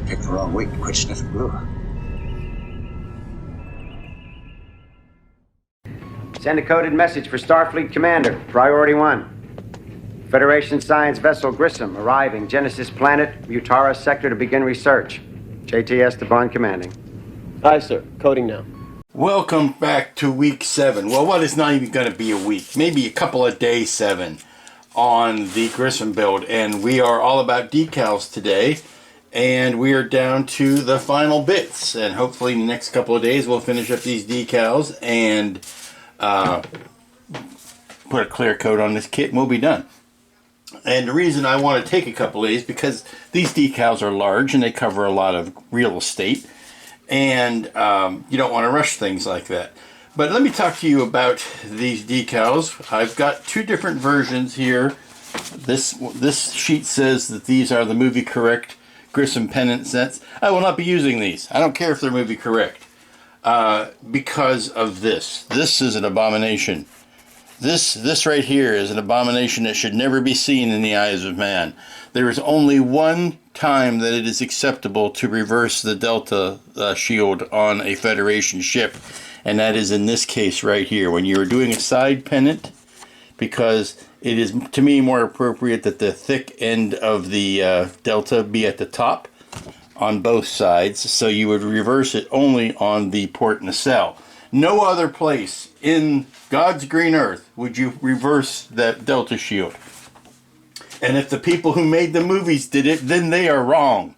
Picked the wrong week to quit sniffing glue. Send a coded message for Starfleet Commander, Priority 1. Federation science vessel Grissom arriving, Genesis planet, Mutara sector to begin research. JTS to Bond Commanding. Aye, sir. Coding now. Welcome back to week 7. Well, what is not even going to be a week, maybe a couple of days 7 on the Grissom build. And we are all about decals today. And we are down to the final bits. And hopefully in the next couple of days we'll finish up these decals and put a clear coat on this kit and we'll be done. And the reason I want to take a couple of days because these decals are large and they cover a lot of real estate. And you don't want to rush things like that. But let me talk to you about these decals. I've got two different versions here. This sheet says that these are the movie correct Grissom pennant sets. I will not be using these. I don't care if they're movie correct. Because of this. This is an abomination. This right here is an abomination that should never be seen in the eyes of man. There is only one time that it is acceptable to reverse the Delta shield on a Federation ship, and that is in this case right here. When you are doing a side pennant, because it is, to me, more appropriate that the thick end of the Delta be at the top on both sides, so you would reverse it only on the port nacelle. No other place in God's green earth would you reverse that Delta shield. And if the people who made the movies did it, then they are wrong.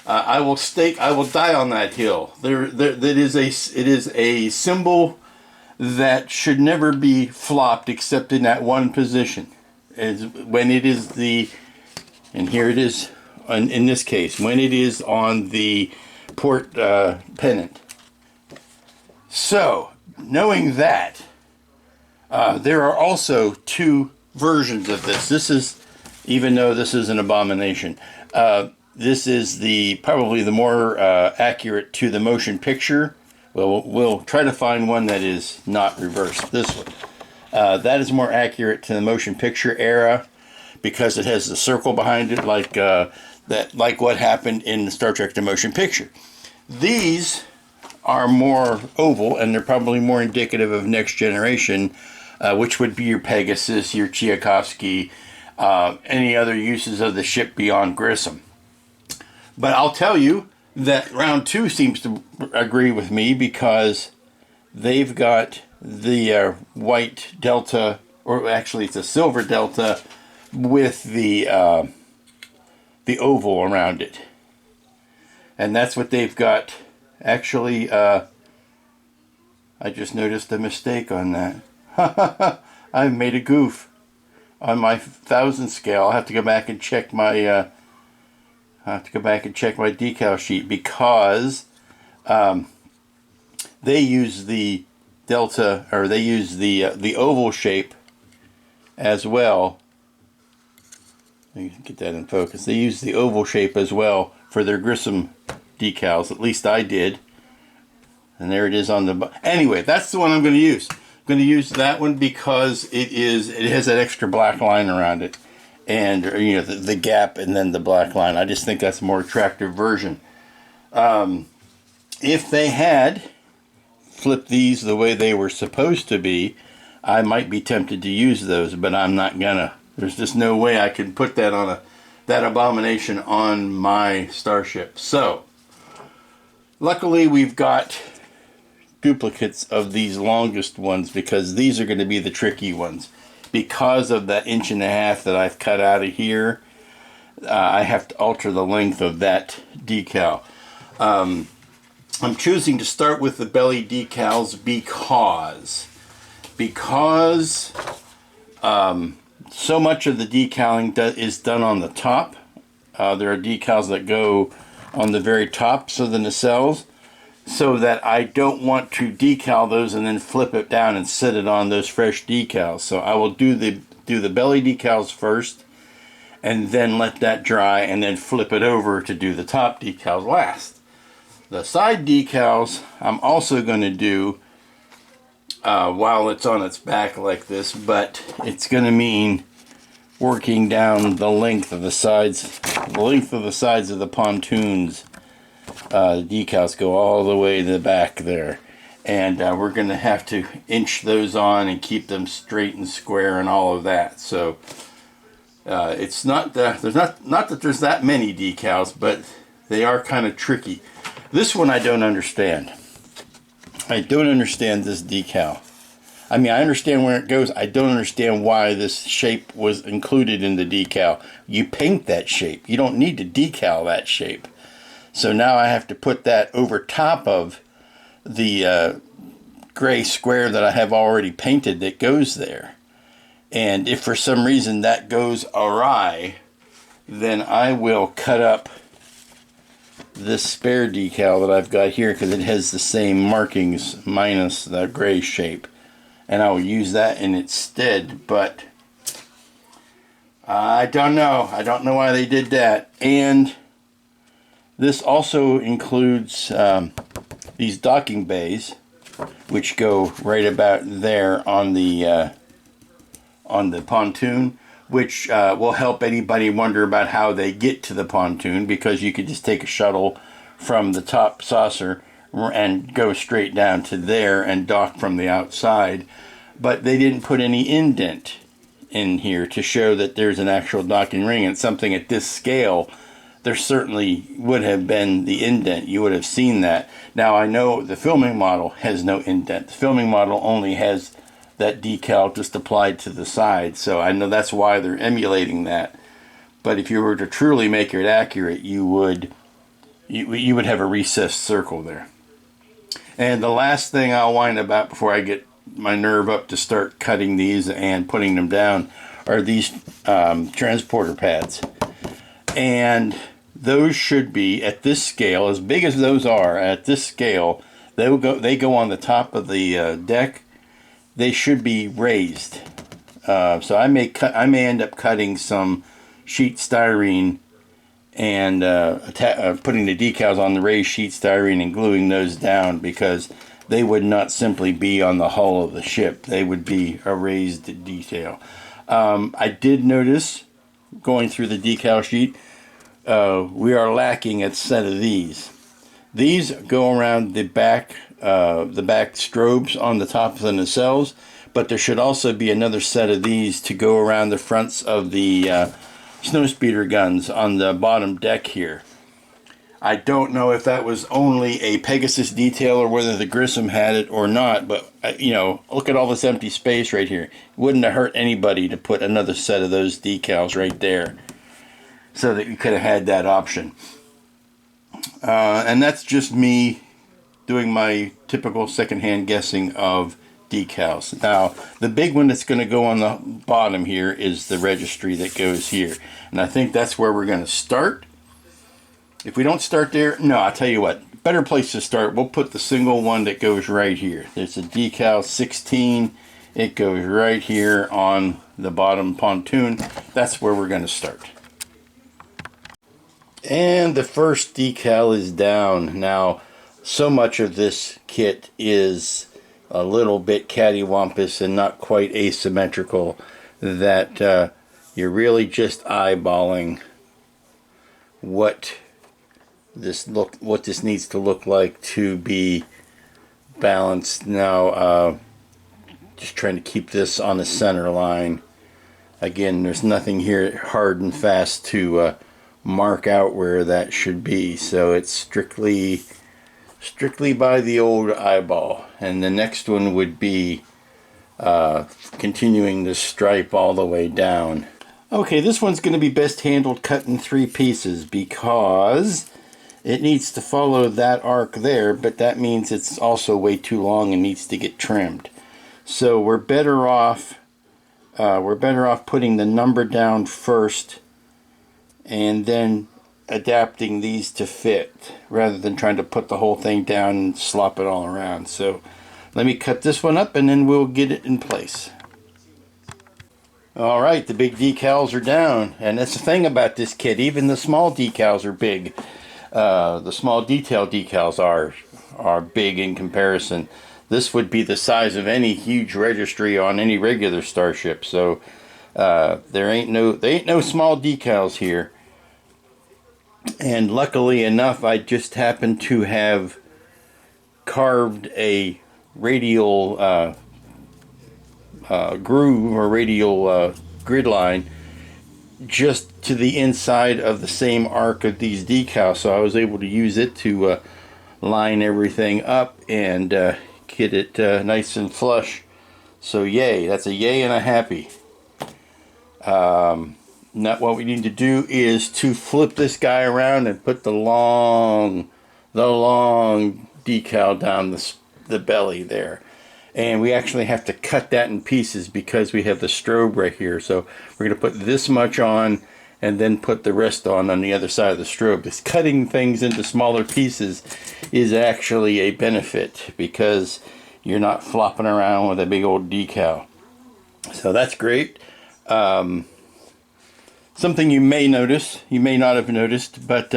I will die on that hill. It is a symbol that should never be flopped except in that one position. When it is and here it is in this case, when it is on the port pennant. So, knowing that, there are also two versions of this. This is, even though this is an abomination, this is probably the more accurate to the motion picture. We'll try to find one that is not reversed. This one. That is more accurate to the motion picture era because it has the circle behind it, like what happened in the Star Trek The Motion Picture. These are more oval, and they're probably more indicative of Next Generation, which would be your Pegasus, your Tchaikovsky, any other uses of the ship beyond Grissom. But I'll tell you that round 2 seems to agree with me because they've got the white Delta, or actually it's a silver Delta with the oval around it. And that's what they've got. Actually, I just noticed a mistake on that. I've made a goof on my 1000 scale. I'll have to go back and check my decal sheet because they use the Delta, or they use the oval shape as well. Let me get that in focus. They use the oval shape as well for their Grissom decals. At least I did. And there it is on the... Anyway, that's the one I'm going to use. I'm going to use that one because it has that extra black line around it. And, you know, the gap and then the black line. I just think that's a more attractive version. If they had flipped these the way they were supposed to be, I might be tempted to use those, but I'm not gonna. There's just no way I can put that on that abomination on my starship. So, luckily we've got duplicates of these longest ones because these are going to be the tricky ones. Because of that 1.5 inches that I've cut out of here, I have to alter the length of that decal. I'm choosing to start with the belly decals because so much of the decaling is done on the top. There are decals that go on the very tops of the nacelles, so that I don't want to decal those and then flip it down and set it on those fresh decals. So I will do the belly decals first, and then let that dry, and then flip it over to do the top decals last. The side decals I'm also going to do while it's on its back like this, but it's going to mean working down the length of the sides of the pontoons decals go all the way to the back there. And we're going to have to inch those on and keep them straight and square and all of that. So it's not there's not that there's that many decals, but they are kind of tricky. This one I don't understand. I don't understand this decal. I mean, I understand where it goes. I don't understand why this shape was included in the decal. You paint that shape. You don't need to decal that shape. So now I have to put that over top of the gray square that I have already painted that goes there. And if for some reason that goes awry, then I will cut up this spare decal that I've got here because it has the same markings minus the gray shape. And I will use that in its stead, but I don't know. I don't know why they did that. And this also includes these docking bays, which go right about there on the pontoon, which will help anybody wonder about how they get to the pontoon, because you could just take a shuttle from the top saucer and go straight down to there and dock from the outside. But they didn't put any indent in here to show that there's an actual docking ring, and something at this scale there certainly would have been the indent. You would have seen that. Now I know the filming model has no indent. The filming model only has that decal just applied to the side, so I know that's why they're emulating that. But if you were to truly make it accurate, you would have a recessed circle there. And the last thing I'll whine about before I get my nerve up to start cutting these and putting them down are these transporter pads. And those should be, at this scale, as big as those are, at this scale, they go on the top of the deck. They should be raised. So I may end up cutting some sheet styrene and putting the decals on the raised sheet styrene and gluing those down, because they would not simply be on the hull of the ship. They would be a raised detail. I did notice, going through the decal sheet, we are lacking a set of these. These go around the back strobes on the top of the nacelles, but there should also be another set of these to go around the fronts of the snowspeeder guns on the bottom deck here. I don't know if that was only a Pegasus detail or whether the Grissom had it or not, but look at all this empty space right here. It wouldn't have hurt anybody to put another set of those decals right there, so that you could have had that option. And that's just me doing my typical secondhand guessing of decals. Now, the big one that's going to go on the bottom here is the registry that goes here. And I think that's where we're going to start. If we don't start there, no, I'll tell you what, better place to start. We'll put the single one that goes right here. There's a decal 16. It goes right here on the bottom pontoon. That's where we're going to start. And the first decal is down. Now, so much of this kit is a little bit cattywampus and not quite asymmetrical that you're really just eyeballing what this needs to look like to be balanced. Now, just trying to keep this on the center line. Again, there's nothing here hard and fast to mark out where that should be, so it's strictly by the old eyeball. And the next one would be continuing the stripe all the way down. Okay, this one's going to be best handled cut in 3 pieces because it needs to follow that arc there, but that means it's also way too long and needs to get trimmed. So we're better off putting the number down first and then adapting these to fit, rather than trying to put the whole thing down and slop it all around. So let me cut this one up and then we'll get it in place. Alright, the big decals are down, and that's the thing about this kit, even the small decals are big. The small detail decals are big in comparison. This would be the size of any huge registry on any regular starship, so there ain't no small decals here. And luckily enough, I just happened to have carved a radial groove or radial grid line just to the inside of the same arc of these decals, so I was able to use it to line everything up and get it nice and flush. So yay, that's a yay and a happy. Now what we need to do is to flip this guy around and put the long decal down the belly there. And we actually have to cut that in pieces because we have the strobe right here. So we're going to put this much on and then put the rest on the other side of the strobe. This cutting things into smaller pieces is actually a benefit because you're not flopping around with a big old decal. So that's great. Something you may notice, you may not have noticed, but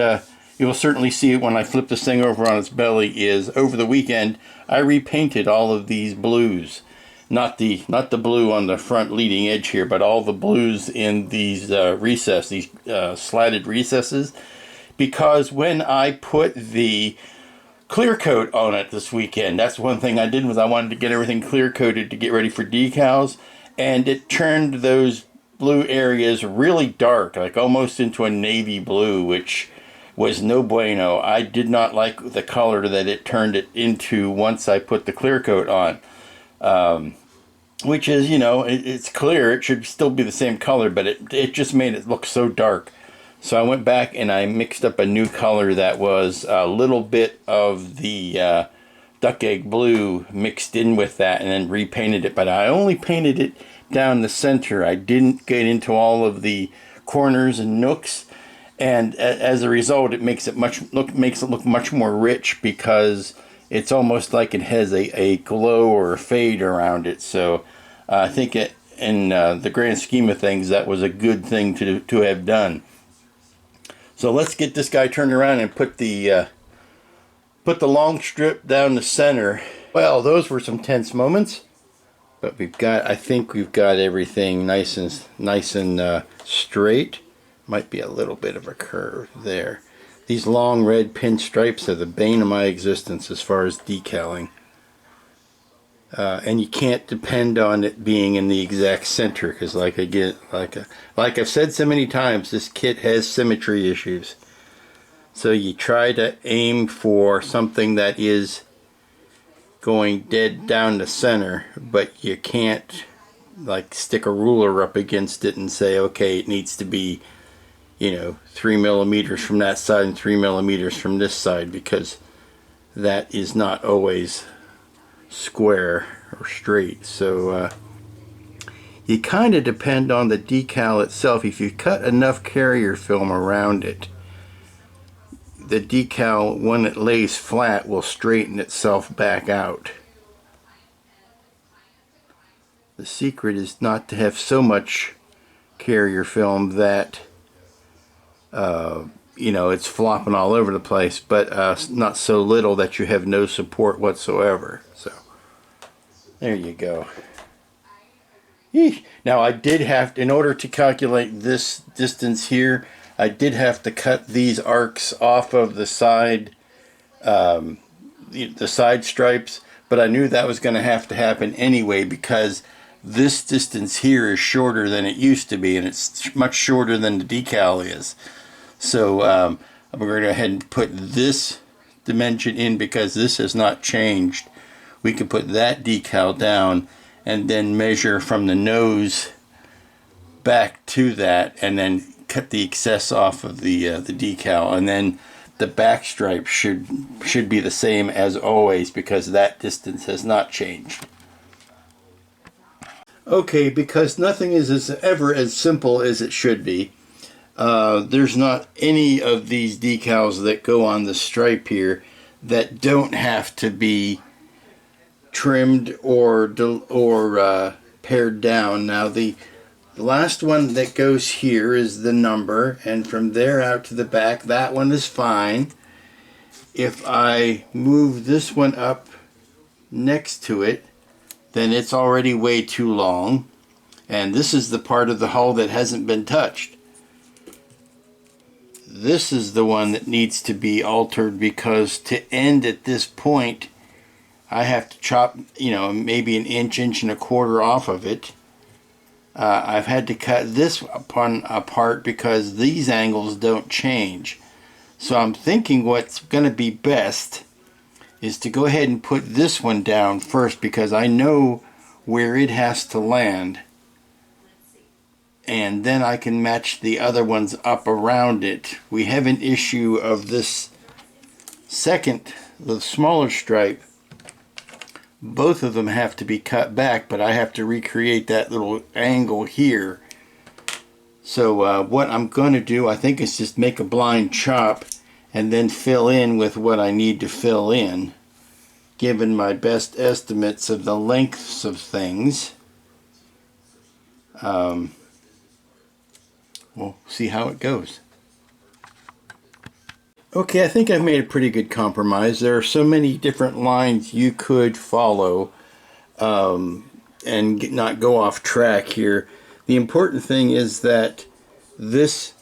you will certainly see it when I flip this thing over on its belly, is over the weekend I repainted all of these blues. Not the blue on the front leading edge here, but all the blues in these these slatted recesses. Because when I put the clear coat on it this weekend, that's one thing I did, was I wanted to get everything clear coated to get ready for decals, and it turned those blue areas really dark, like almost into a navy blue, which was no bueno. I did not like the color that it turned it into once I put the clear coat on. Which is, you know, it's clear, it should still be the same color, but it just made it look so dark. So I went back and I mixed up a new color that was a little bit of the duck egg blue mixed in with that, and then repainted it. But I only painted it down the center. I didn't get into all of the corners and nooks, and as a result, it makes it look much more rich, because it's almost like it has a glow or a fade around it. So I think in the grand scheme of things, that was a good thing to have done. So let's get this guy turned around and put the long strip down the center. Well, those were some tense moments, but I think we've got everything nice and straight. Might be a little bit of a curve there. These long red pinstripes are the bane of my existence as far as decaling. And you can't depend on it being in the exact center, because like I've said so many times, this kit has symmetry issues. So you try to aim for something that is going dead down the center, but you can't like stick a ruler up against it and say, okay, it needs to be, 3 millimeters from that side and 3 millimeters from this side, because that is not always square or straight. So you kind of depend on the decal itself. If you cut enough carrier film around it, the decal, when it lays flat, will straighten itself back out. The secret is not to have so much carrier film that it's flopping all over the place, but not so little that you have no support whatsoever. So there you go. Eesh. Now I did have to, in order to calculate this distance here, I did have to cut these arcs off of the side, the side stripes, but I knew that was going to have to happen anyway, because this distance here is shorter than it used to be, and it's much shorter than the decal is. So I'm going to go ahead and put this dimension in, because this has not changed. We can put that decal down and then measure from the nose back to that, and then cut the excess off of the decal, and then the back stripe should be the same as always, because that distance has not changed. Okay, because nothing is ever as simple as it should be. There's not any of these decals that go on the stripe here that don't have to be trimmed or pared down. Now the last one that goes here is the number, and from there out to the back, that one is fine. If I move this one up next to it, then it's already way too long, and this is the part of the hull that hasn't been touched. this is the one that needs to be altered, because to end at this point I have to chop, maybe an inch, inch and a quarter off of it. I've had to cut this apart because these angles don't change. So I'm thinking what's going to be best is to go ahead and put this one down first, because I know where it has to land, and then I can match the other ones up around it. We have an issue of this second, the smaller stripe. Both of them have to be cut back, but I have to recreate that little angle here. So what I'm going to do, I think, is just make a blind chop and then fill in with what I need to fill in, given my best estimates of the lengths of things. We'll see how it goes. Okay, I think I've made a pretty good compromise. There are so many different lines you could follow and not go off track here. The important thing is that this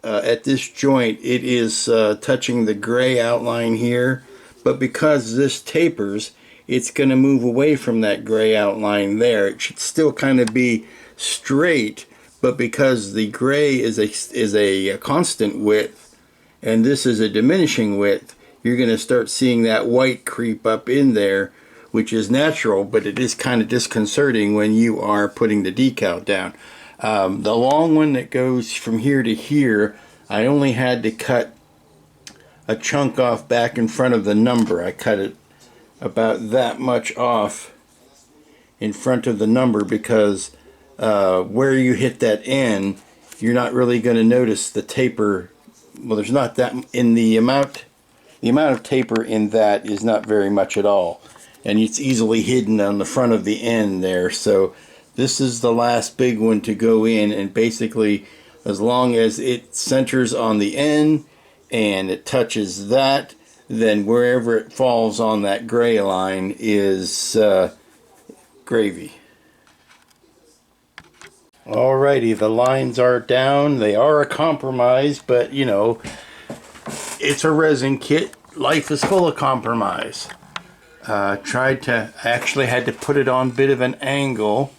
at this joint, it is touching the gray outline here, but because this tapers, it's going to move away from that gray outline there. It should still kind of be straight, but because the gray is a constant width and this is a diminishing width, you're going to start seeing that white creep up in there, which is natural, but it is kind of disconcerting when you are putting the decal down. The long one that goes from here to here, I only had to cut a chunk off back in front of the number. I cut it about that much off in front of the number, because where you hit that N, you're not really going to notice the taper. Well, there's not that in the amount of taper in that is not very much at all, and it's easily hidden on the front of the N there. So this is the last big one to go in, and basically as long as it centers on the N and it touches that, then wherever it falls on that gray line is gravy. Alrighty, the lines are down. They are a compromise, but it's a resin kit. Life is full of compromise. I actually had to put it on a bit of an angle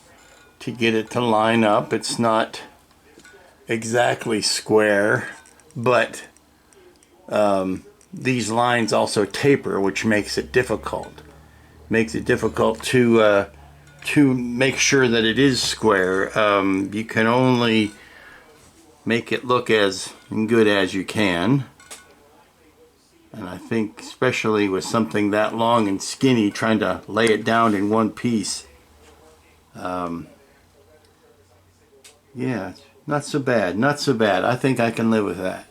to get it to line up. It's not exactly square, but these lines also taper, which makes it difficult. Makes it difficult to make sure that it is square. You can only make it look as good as you can. And I think especially with something that long and skinny, trying to lay it down in one piece. Yeah, not so bad, not so bad. I think I can live with that.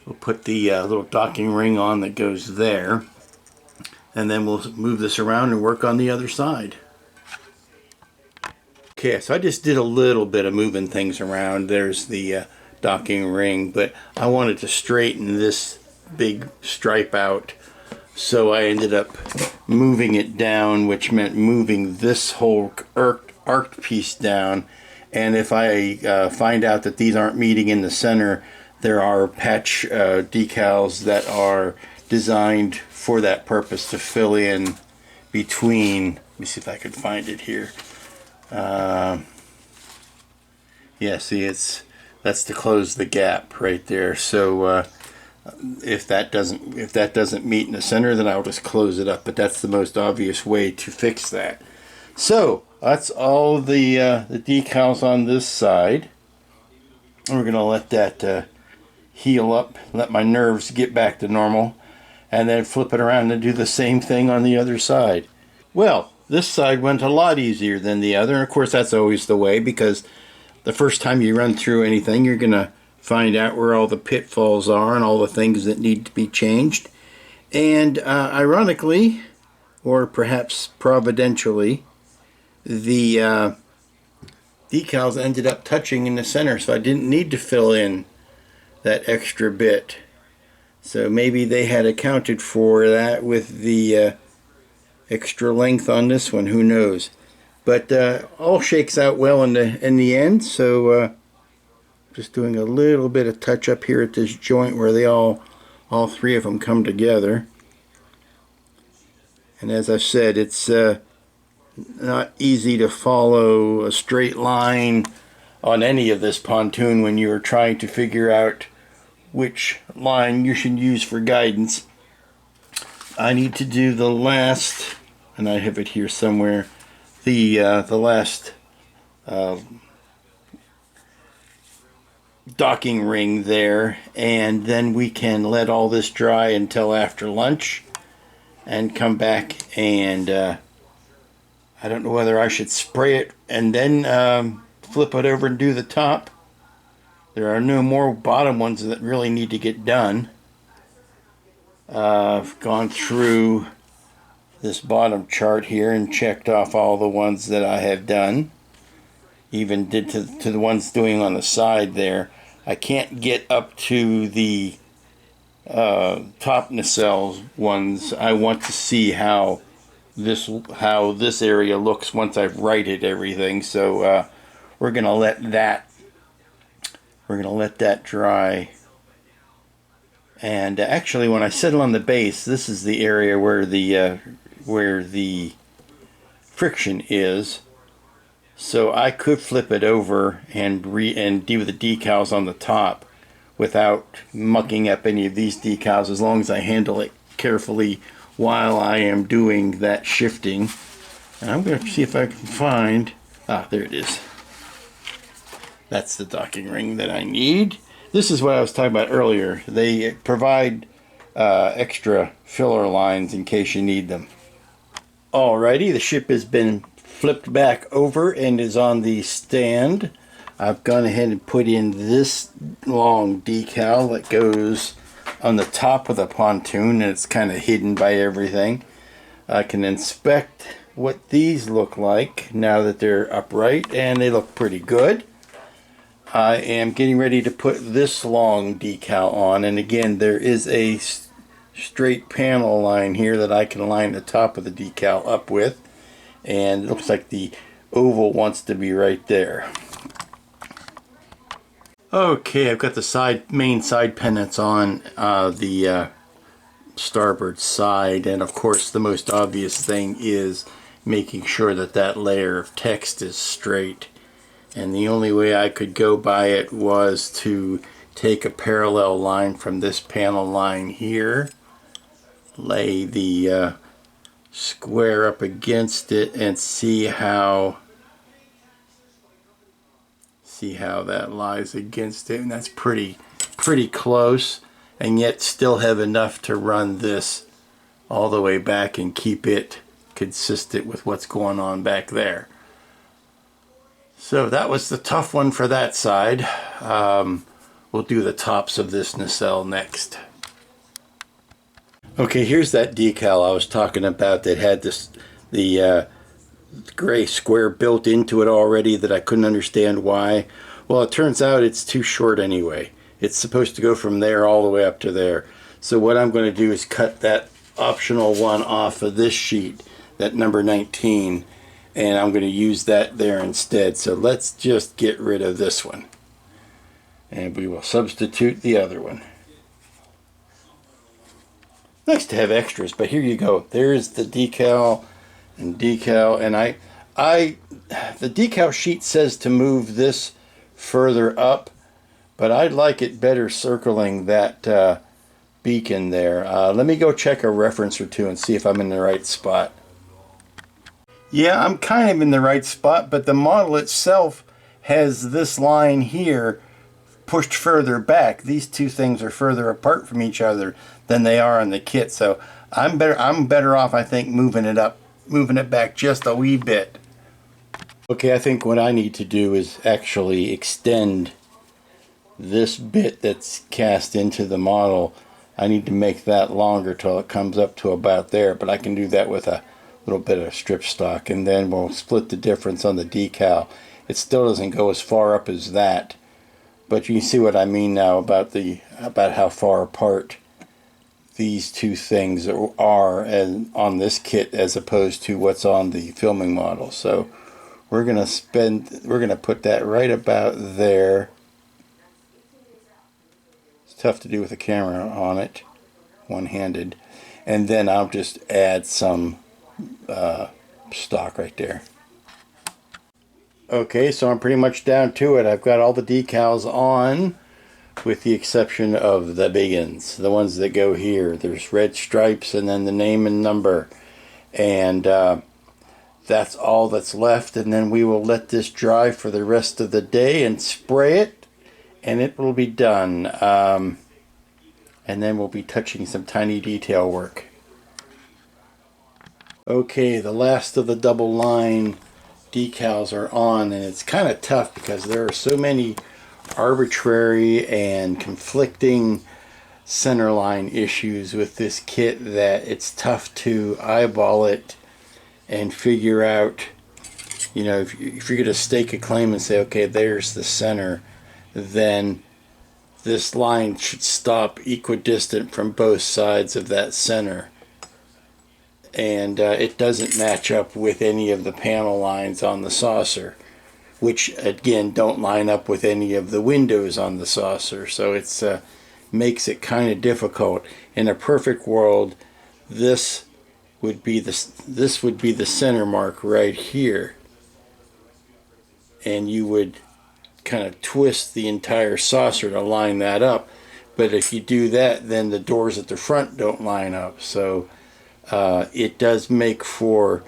We'll put the little docking ring on that goes there, and then we'll move this around and work on the other side. Okay, so I just did a little bit of moving things around. There's the docking ring, but I wanted to straighten this big stripe out, so I ended up moving it down, which meant moving this whole arced piece down. And if I find out that these aren't meeting in the center, there are patch decals that are designed for that purpose to fill in between. Let me see if I can find it here. Yeah, see, that's to close the gap right there. So if that doesn't meet in the center, then I'll just close it up. But that's the most obvious way to fix that. So that's all the decals on this side. We're going to let that heal up, let my nerves get back to normal, and then flip it around and do the same thing on the other side. Well, this side went a lot easier than the other. And of course, that's always the way, because the first time you run through anything, you're going to find out where all the pitfalls are and all the things that need to be changed. And ironically, or perhaps providentially, the decals ended up touching in the center, so I didn't need to fill in that extra bit. So maybe they had accounted for that with the extra length on this one, who knows. But all shakes out well in the end, so Just doing a little bit of touch up here at this joint where they all three of them come together. And as I said, it's not easy to follow a straight line on any of this pontoon when you're trying to figure out which line you should use for guidance. I need to do the last, and I have it here somewhere, the last docking ring there, and then we can let all this dry until after lunch and come back and I don't know whether I should spray it and then flip it over and do the top. There are no more bottom ones that really need to get done. I've gone through this bottom chart here and checked off all the ones that I have done. Even did to the ones doing on the side there. I can't get up to the top nacelles ones. I want to see how this area looks once I've righted everything. So we're gonna let that dry. And actually, when I settle on the base, this is the area where the friction is. So I could flip it over and do the decals on the top without mucking up any of these decals, as long as I handle it carefully while I am doing that shifting. And I'm going to see if I can find, there it is. That's the docking ring that I need. This is what I was talking about earlier. They provide extra filler lines in case you need them. Alrighty, the ship has been flipped back over and is on the stand. I've gone ahead and put in this long decal that goes on the top of the pontoon, and it's kind of hidden by everything. I can inspect what these look like now that they're upright, and they look pretty good. I am getting ready to put this long decal on, and again, there is a straight panel line here that I can line the top of the decal up with, and it looks like the oval wants to be right there. Okay, I've got the main side pennants on the starboard side, and of course the most obvious thing is making sure that that layer of text is straight. And the only way I could go by it was to take a parallel line from this panel line here, lay the square up against it, and see how that lies against it. And that's pretty close, and yet still have enough to run this all the way back and keep it consistent with what's going on back there. So that was the tough one for that side. We'll do the tops of this nacelle next. Okay, here's that decal I was talking about that had the gray square built into it already that I couldn't understand why. Well, it turns out it's too short anyway. It's supposed to go from there all the way up to there. So what I'm going to do is cut that optional one off of this sheet, that number 19, and I'm going to use that there instead. So let's just get rid of this one, and we will substitute the other one. Nice to have extras, but here you go. There's the decal, and the decal sheet says to move this further up, but I'd like it better circling that beacon there. Let me go check a reference or two and see if I'm in the right spot. Yeah, I'm kind of in the right spot, but the model itself has this line here pushed further back. These two things are further apart from each other than they are on the kit, so I'm better off, I think, moving it back just a wee bit. Okay, I think what I need to do is actually extend this bit that's cast into the model. I need to make that longer till it comes up to about there, but I can do that with a little bit of strip stock, and then we'll split the difference on the decal. It still doesn't go as far up as that, but you can see what I mean now about how far apart these two things are on this kit as opposed to what's on the filming model. So we're gonna put that right about there, Tough to do with a camera on it, one-handed. And then I'll just add some stock right there. Okay, so I'm pretty much down to it. I've got all the decals on, with the exception of the big ones, the ones that go here. There's red stripes and then the name and number. And that's all that's left. And then we will let this dry for the rest of the day and spray it, and it will be done. And then we'll be touching some tiny detail work. Okay, the last of the double line decals are on, and it's kind of tough because there are so many arbitrary and conflicting centerline issues with this kit that it's tough to eyeball it and figure out, you know, if you're going to stake a claim and say, okay, there's the center, then this line should stop equidistant from both sides of that center. And it doesn't match up with any of the panel lines on the saucer, which again don't line up with any of the windows on the saucer. So it's makes it kind of difficult. In a perfect world, this would be the center mark right here, and you would kind of twist the entire saucer to line that up. But if you do that, then the doors at the front don't line up. So it does make for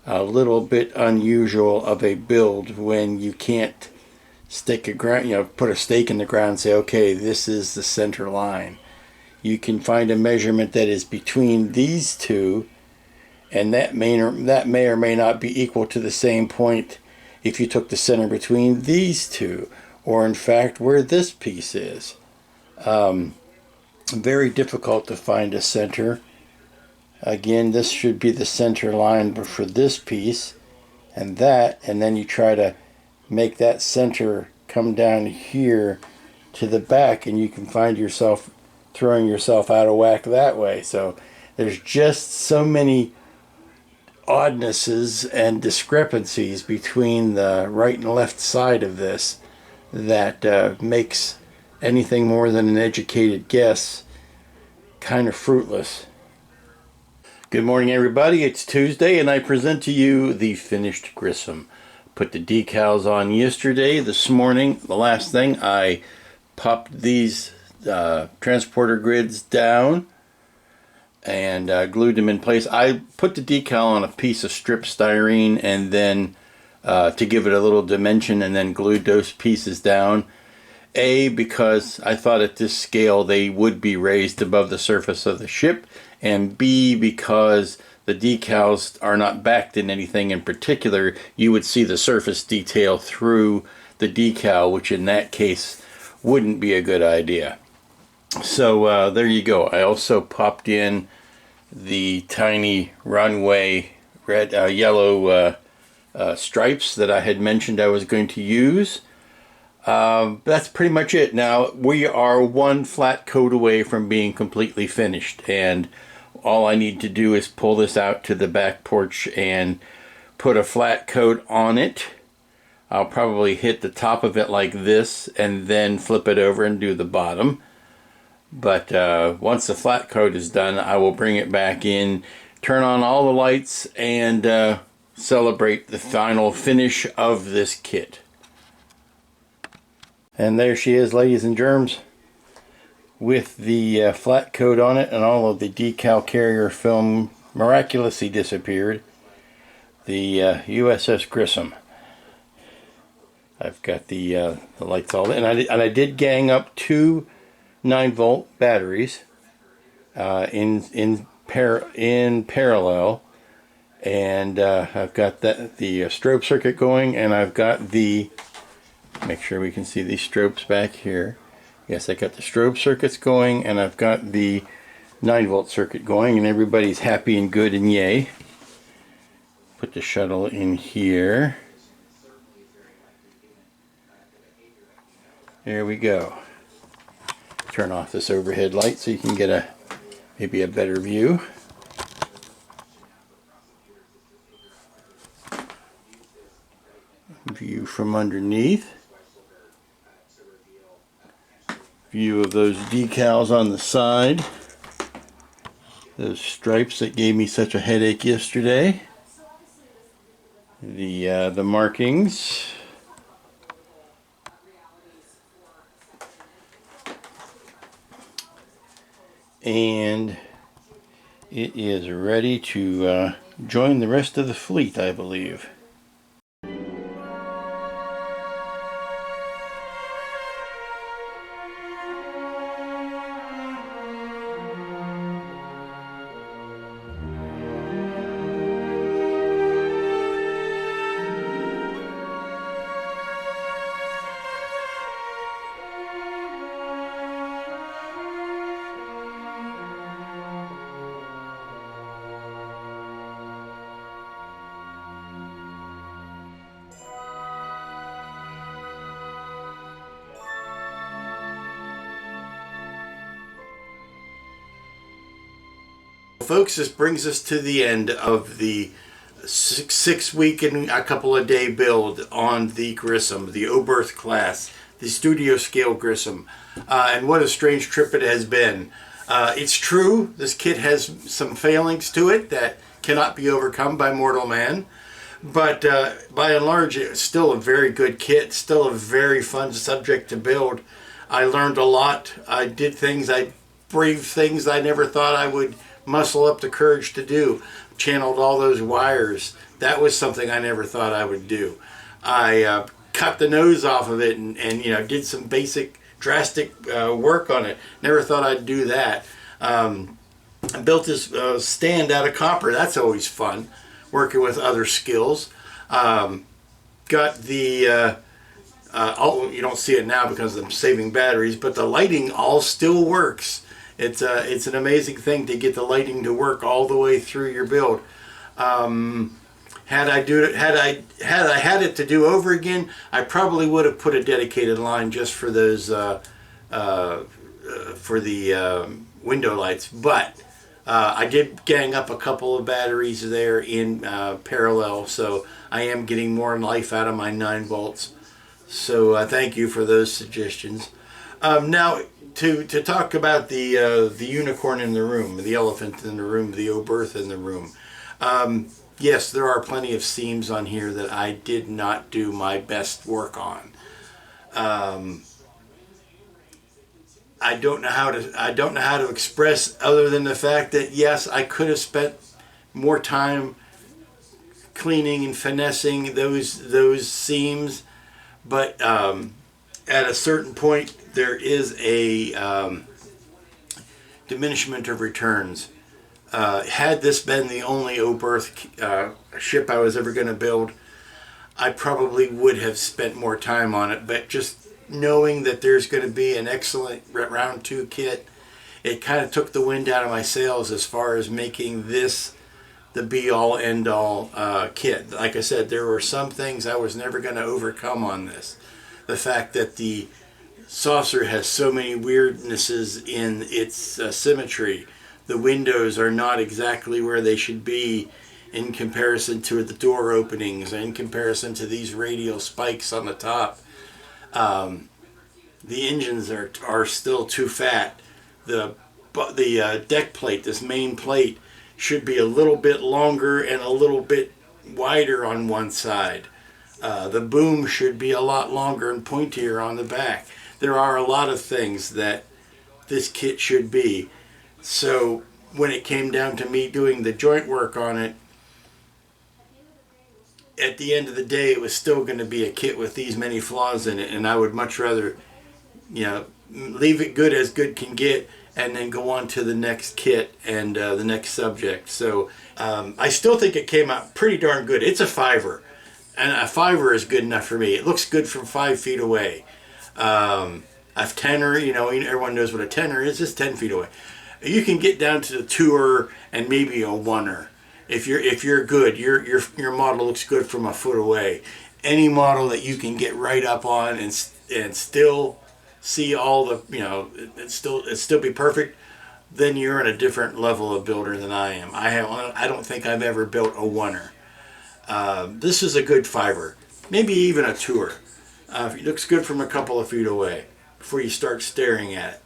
a little bit unusual of a build when you can't stick a ground, you know, put a stake in the ground and say, okay, this is the center line. You can find a measurement that is between these two, and that may or may not be equal to the same point if you took the center between these two, or in fact where this piece is. Very difficult to find a center. Again, this should be the center line for this piece and that, and then you try to make that center come down here to the back, and you can find yourself throwing yourself out of whack that way. So there's just so many oddnesses and discrepancies between the right and left side of this that makes anything more than an educated guess kind of fruitless. Good morning, everybody. It's Tuesday, and I present to you the finished Grissom. Put the decals on yesterday. This morning, the last thing, I popped these transporter grids down and glued them in place. I put the decal on a piece of strip styrene, and then to give it a little dimension, and then glued those pieces down. A, because I thought at this scale they would be raised above the surface of the ship, and B, because the decals are not backed in anything in particular. You would see the surface detail through the decal, which in that case wouldn't be a good idea. So there you go. I also popped in the tiny runway red, yellow stripes that I had mentioned I was going to use. That's pretty much it. Now, we are one flat coat away from being completely finished, and all I need to do is pull this out to the back porch and put a flat coat on it. I'll probably hit the top of it like this and then flip it over and do the bottom. But once the flat coat is done, I will bring it back in, turn on all the lights, and celebrate the final finish of this kit. And there she is, ladies and germs, with the flat coat on it, and all of the decal carrier film miraculously disappeared. The USS Grissom. I've got the lights all in, and I did gang up two 9-volt batteries in parallel, and I've got the strobe circuit going, and I've got the, make sure we can see these strobes back here. Yes, I got the strobe circuits going, and I've got the 9-volt circuit going, and everybody's happy and good and yay. Put the shuttle in here. There we go. Turn off this overhead light so you can get maybe a better view. View from underneath. View of those decals on the side. Those stripes that gave me such a headache yesterday. The markings. And it is ready to join the rest of the fleet, I believe. Folks, this brings us to the end of the six week and a couple of day build on the Grissom, the Oberth class, the studio scale Grissom. And what a strange trip it has been. It's true, this kit has some failings to it that cannot be overcome by mortal man. But by and large, it's still a very good kit, still a very fun subject to build. I learned a lot. I did things, I braved things I never thought I would muscle up the courage to do. Channeled all those wires. That was something I never thought I would do. I cut the nose off of it and did some basic drastic work on it. Never thought I'd do that. I built this stand out of copper. That's always fun, working with other skills. Got the you don't see it now because I'm saving batteries, but the lighting all still works. It's an amazing thing to get the lighting to work all the way through your build. Had I had it to do over again, I probably would have put a dedicated line just for those for the window lights. But I did gang up a couple of batteries there in parallel, so I am getting more life out of my 9 volts. So thank you for those suggestions. Now, to talk about the unicorn in the room, the elephant in the room, the Oberth in the room. Yes, there are plenty of seams on here that I did not do my best work on. I don't know how to express other than the fact that yes, I could have spent more time cleaning and finessing those seams, but at a certain point there is a diminishment of returns. Had this been the only Oberth ship I was ever going to build, I probably would have spent more time on it, but just knowing that there's going to be an excellent round 2 kit, it kind of took the wind out of my sails as far as making this the be-all end-all kit. Like I said, there were some things I was never going to overcome on this. The fact that the saucer has so many weirdnesses in its symmetry. The windows are not exactly where they should be in comparison to the door openings, in comparison to these radial spikes on the top. The engines are still too fat. The deck plate, this main plate, should be a little bit longer and a little bit wider on one side. The boom should be a lot longer and pointier on the back. There are a lot of things that this kit should be. So when it came down to me doing the joint work on it, at the end of the day, it was still going to be a kit with these many flaws in it, and I would much rather, leave it good as good can get, and then go on to the next kit and the next subject. So I still think it came out pretty darn good. It's a 5er, and a 5er is good enough for me. It looks good from 5 feet away. A 10er, everyone knows what a 10er is. It's 10 feet away. You can get down to the 2er and maybe a 1er. If you're good, your model looks good from a foot away. Any model that you can get right up on and still see all the it still be perfect, then you're in a different level of builder than I am. I don't think I've ever built a 1er. This is a good 5er, maybe even a 2er. It looks good from a couple of feet away. before you start staring at it.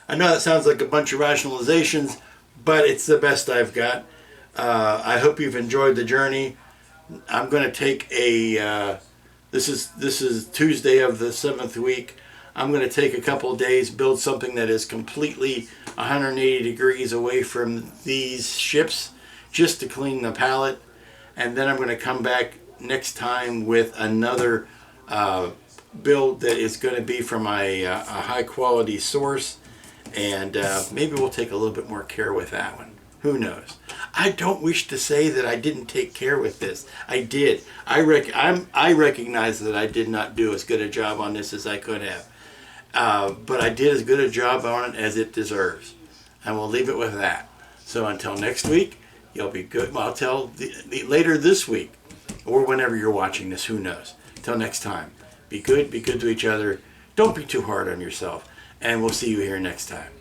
I know that sounds like a bunch of rationalizations, but it's the best I've got. I hope you've enjoyed the journey. I'm going to take a, this is Tuesday of the 7th week. I'm going to take a couple of days, build something that is completely 180 degrees away from these ships, just to clean the palette. And then I'm going to come back next time with another build that is going to be from a high quality source. And maybe we'll take a little bit more care with that one. Who knows? I don't wish to say that I didn't take care with this. I did. I recognize that I did not do as good a job on this as I could have. But I did as good a job on it as it deserves. And we'll leave it with that. So until next week, you'll be good. Well, I'll tell later this week, or whenever you're watching this, who knows. Until next time, be good to each other. Don't be too hard on yourself. And we'll see you here next time.